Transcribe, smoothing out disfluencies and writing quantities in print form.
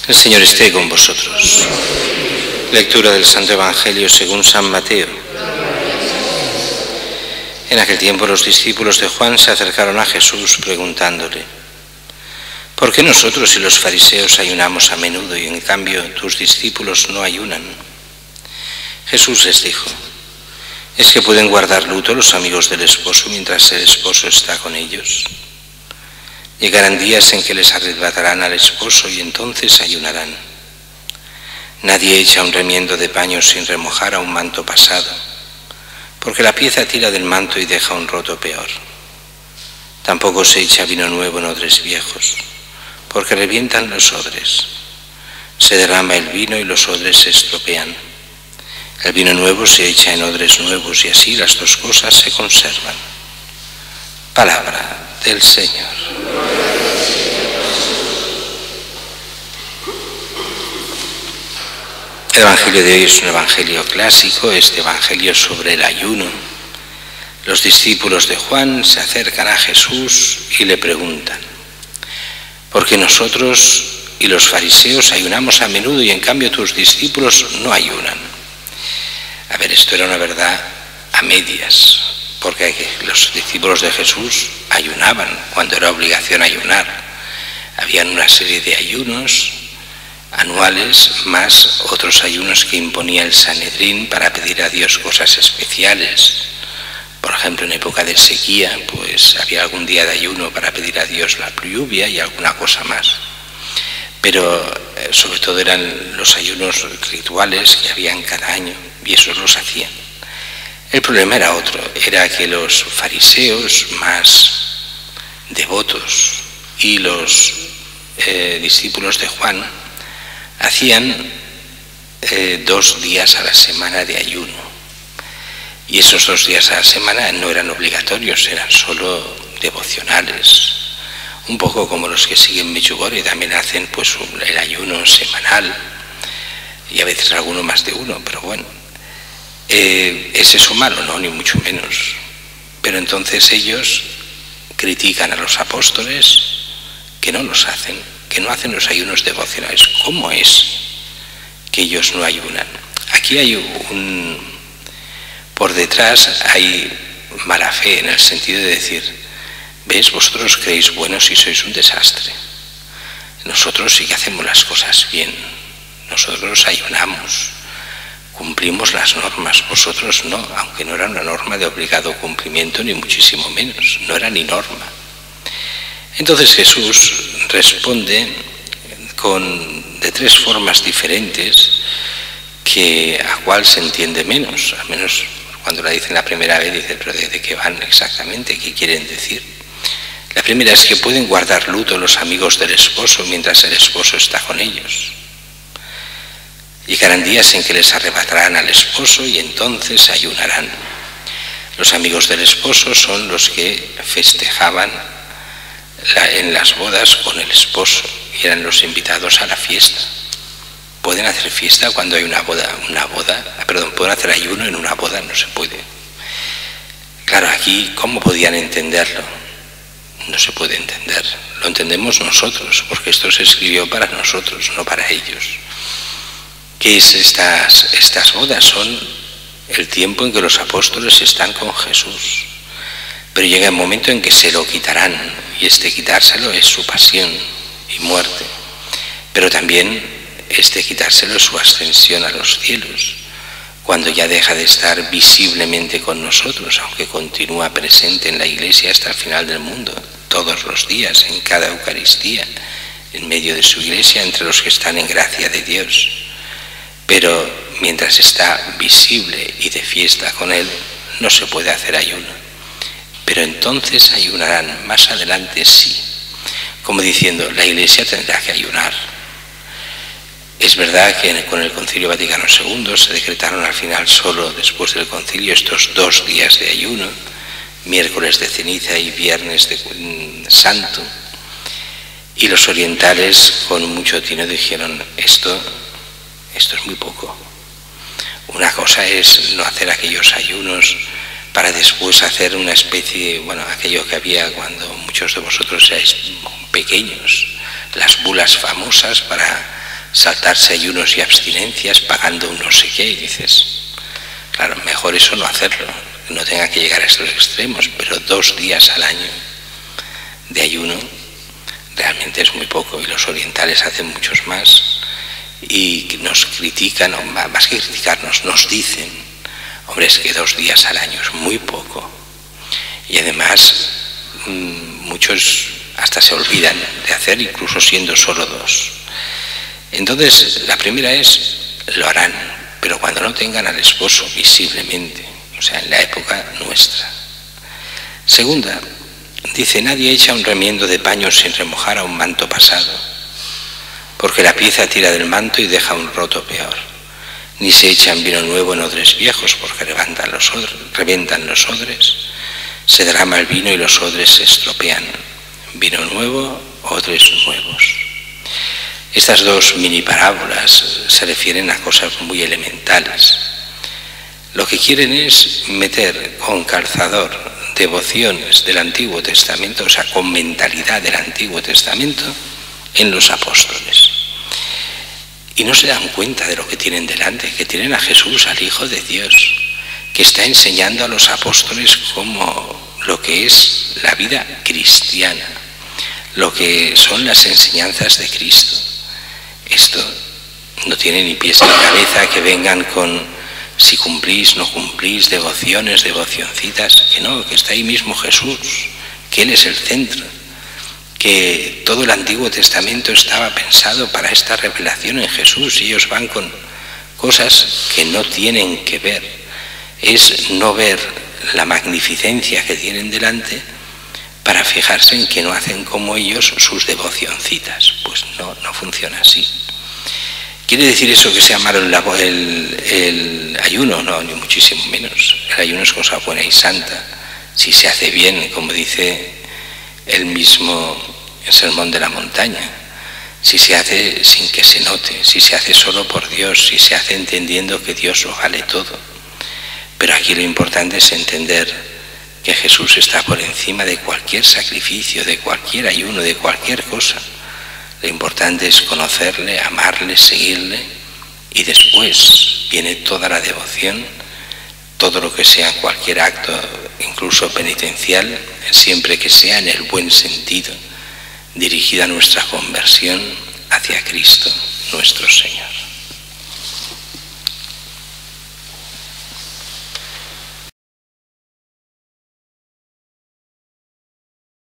El Señor esté con vosotros. Lectura del Santo Evangelio según San Mateo. En aquel tiempo los discípulos de Juan se acercaron a Jesús preguntándole: ¿por qué nosotros y los fariseos ayunamos a menudo y en cambio tus discípulos no ayunan? Jesús les dijo: ¿es que pueden guardar luto los amigos del esposo mientras el esposo está con ellos? Llegarán días en que les arrebatarán al esposo y entonces ayunarán. Nadie echa un remiendo de paño sin remojar a un manto pasado, porque la pieza tira del manto y deja un roto peor. Tampoco se echa vino nuevo en odres viejos, porque revientan los odres. Se derrama el vino y los odres se estropean. El vino nuevo se echa en odres nuevos y así las dos cosas se conservan. Palabra del Señor. El Evangelio de hoy es un Evangelio clásico, este Evangelio sobre el ayuno. Los discípulos de Juan se acercan a Jesús y le preguntan: ¿por qué nosotros y los fariseos ayunamos a menudo y en cambio tus discípulos no ayunan? A ver, esto era una verdad a medias, porque los discípulos de Jesús ayunaban cuando era obligación ayunar. Habían una serie de ayunos anuales, más otros ayunos que imponía el Sanedrín para pedir a Dios cosas especiales. Por ejemplo, en época de sequía, pues había algún día de ayuno para pedir a Dios la lluvia y alguna cosa más. Pero sobre todo eran los ayunos rituales que habían cada año, y esos los hacían. El problema era otro, era que los fariseos más devotos y los discípulos de Juan hacían 2 días a la semana de ayuno. Y esos 2 días a la semana no eran obligatorios, eran solo devocionales. Un poco como los que siguen Medjugorje también hacen pues el ayuno semanal, y a veces alguno más de uno, pero bueno. ¿Es eso malo? No, ni mucho menos. Pero entonces ellos critican a los apóstoles que no los hacen, que no hacen los ayunos devocionales. ¿Cómo es que ellos no ayunan? Aquí hay por detrás hay mala fe, en el sentido de decir: ¿ves? Vosotros creéis buenos y sois un desastre. Nosotros sí que hacemos las cosas bien. Nosotros ayunamos, cumplimos las normas, vosotros no, aunque no era una norma de obligado cumplimiento, ni muchísimo menos, no era ni norma. Entonces Jesús responde de 3 formas diferentes, que a cuál se entiende menos, al menos cuando la dicen la primera vez, dice: ¿pero de qué van exactamente? ¿Qué quieren decir? La primera es que pueden guardar luto los amigos del esposo mientras el esposo está con ellos. Llegarán días en que les arrebatarán al esposo y entonces ayunarán. Los amigos del esposo son los que festejaban en las bodas con el esposo y eran los invitados a la fiesta. Pueden hacer fiesta cuando hay una boda, pueden hacer ayuno en una boda, no se puede. Claro, aquí, ¿cómo podían entenderlo? No se puede entender. Lo entendemos nosotros, porque esto se escribió para nosotros, no para ellos. ¿Qué es estas bodas? Son el tiempo en que los apóstoles están con Jesús. Pero llega un momento en que se lo quitarán, y este quitárselo es su pasión y muerte. Pero también este quitárselo es su ascensión a los cielos, cuando ya deja de estar visiblemente con nosotros, aunque continúa presente en la Iglesia hasta el final del mundo, todos los días, en cada Eucaristía, en medio de su Iglesia, entre los que están en gracia de Dios. Pero mientras está visible y de fiesta con Él, no se puede hacer ayuno. Pero entonces ayunarán, más adelante sí. Como diciendo, la Iglesia tendrá que ayunar. Es verdad que con el Concilio Vaticano II se decretaron al final, solo después del concilio, estos 2 días de ayuno, miércoles de ceniza y viernes de santo. Y los orientales, con mucho tino, dijeron: esto es muy poco. Una cosa es no hacer aquellos ayunos para después hacer una especie, aquello que había cuando muchos de vosotros erais pequeños, las bulas famosas para saltarse ayunos y abstinencias pagando un no sé qué, y dices, claro, mejor eso no hacerlo, no tenga que llegar a estos extremos, pero 2 días al año de ayuno realmente es muy poco, y los orientales hacen muchos más, y nos critican, o más que criticarnos, nos dicen, hombre, es que 2 días al año es muy poco, y además muchos hasta se olvidan de hacer, incluso siendo solo 2. Entonces, la primera es, lo harán, pero cuando no tengan al esposo visiblemente, o sea, en la época nuestra. Segunda, dice, nadie echa un remiendo de paño sin remojar a un manto pasado, porque la pieza tira del manto y deja un roto peor. Ni se echan vino nuevo en odres viejos, porque revientan los odres, se derrama el vino y los odres se estropean. Vino nuevo, odres nuevos. Estas 2 mini parábolas se refieren a cosas muy elementales. Lo que quieren es meter con calzador devociones del Antiguo Testamento, o sea, con mentalidad del Antiguo Testamento, en los apóstoles. Y no se dan cuenta de lo que tienen delante, que tienen a Jesús, al Hijo de Dios, que está enseñando a los apóstoles como lo que es la vida cristiana, lo que son las enseñanzas de Cristo. Esto no tiene ni pies ni cabeza, que vengan con si cumplís, no cumplís, devociones, devocioncitas, que no, que está ahí mismo Jesús, que Él es el centro, que todo el Antiguo Testamento estaba pensado para esta revelación en Jesús, y ellos van con cosas que no tienen que ver. Es no ver la magnificencia que tienen delante para fijarse en que no hacen como ellos sus devocioncitas. Pues no funciona así. ¿Quiere decir eso que sea malo el ayuno? No, ni muchísimo menos. El ayuno es cosa buena y santa, si se hace bien, como dice el mismo Sermón de la Montaña, si se hace sin que se note, si se hace solo por Dios, si se hace entendiendo que Dios lo vale todo. Pero aquí lo importante es entender que Jesús está por encima de cualquier sacrificio, de cualquier ayuno, de cualquier cosa. Lo importante es conocerle, amarle, seguirle, y después viene toda la devoción, todo lo que sea cualquier acto, incluso penitencial, siempre que sea en el buen sentido, dirigida a nuestra conversión hacia Cristo, nuestro Señor.